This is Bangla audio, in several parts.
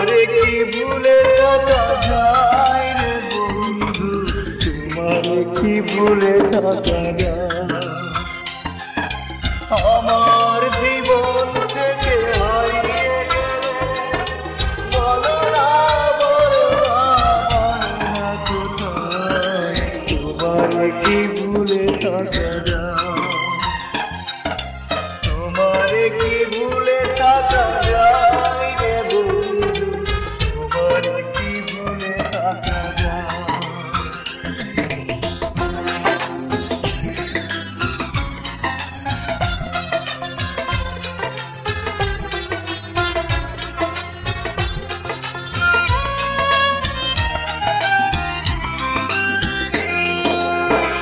তোমারে কি ভুলে থাকা যায় রে বন্ধু, তোমারে কি ভুলে থাকা যায়। আমার জীবন থেকে হারিয়ে গেলে বলো না কোথায়, তোমারে কি ভুলে থাকা যায়। তোমারে কি ভুলে থাকা যায় রে বন্ধু, তোমারে কি ভুলে থাকা যায়।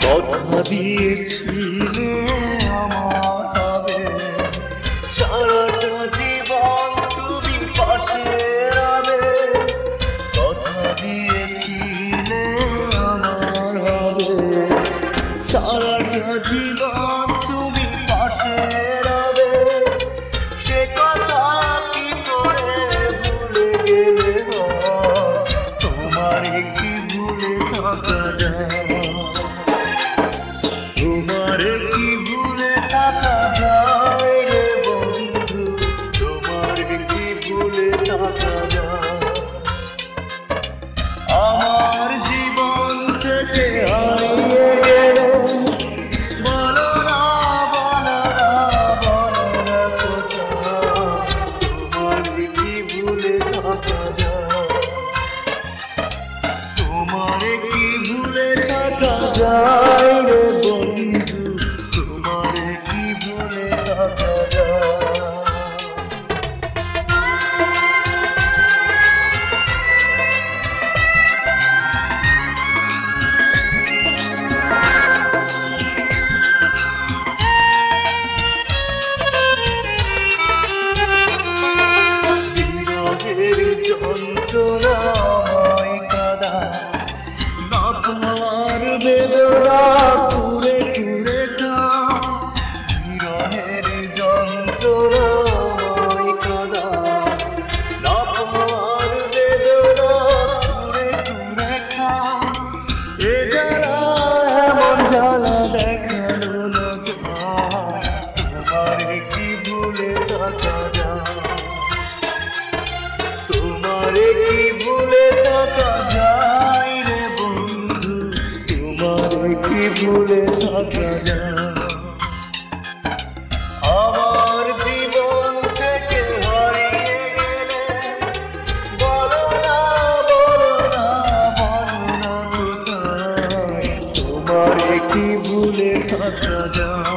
কথা দিয়েছিলে আমার হবে, সারাটা জীবন তুমি পাশে রবে। কথা দিয়েছিলে আমার হবে, সারাটা জীবন তুমি পাশে রবে। সে কথা কি করে ভুলে গেলে হয়, তোমারে কি ভুলে থাকা যায়। তোমারে কি ভুলে থাকা যায় রে বন্ধু, তোমারে কি ভুলে থাকা যায়। আমার জীবন থেকে হারিয়ে গেলে বলো না কোথায়, তোমারে কি ভুলে থাকা যায়। তোমারে কি ভুলে থাকা যায় রে বন্ধু, তোমারে কি ভুলে থাকা যায়। বিরহের যন্ত্রণাময় কাদা, না তোমার বেদনা কুড়ে কুড়ে খা। বিরহের যন্ত্রণাময় কাদা, না তোমার বেদনা কুড়ে কুড়ে খা। এ জ্বালা এমন জ্বালা দেখানো না যায়, তোমারে কি ভুলে থাকা যায়। তোমারে কি ভুলে থাকা যায় রে বন্ধু, তোমারে কি ভুলে থাকা যায়। আমার জীবন থেকে হারিয়ে গেলে বলো না কোথায়, তোমারে কি ভুলে থাকা যায়।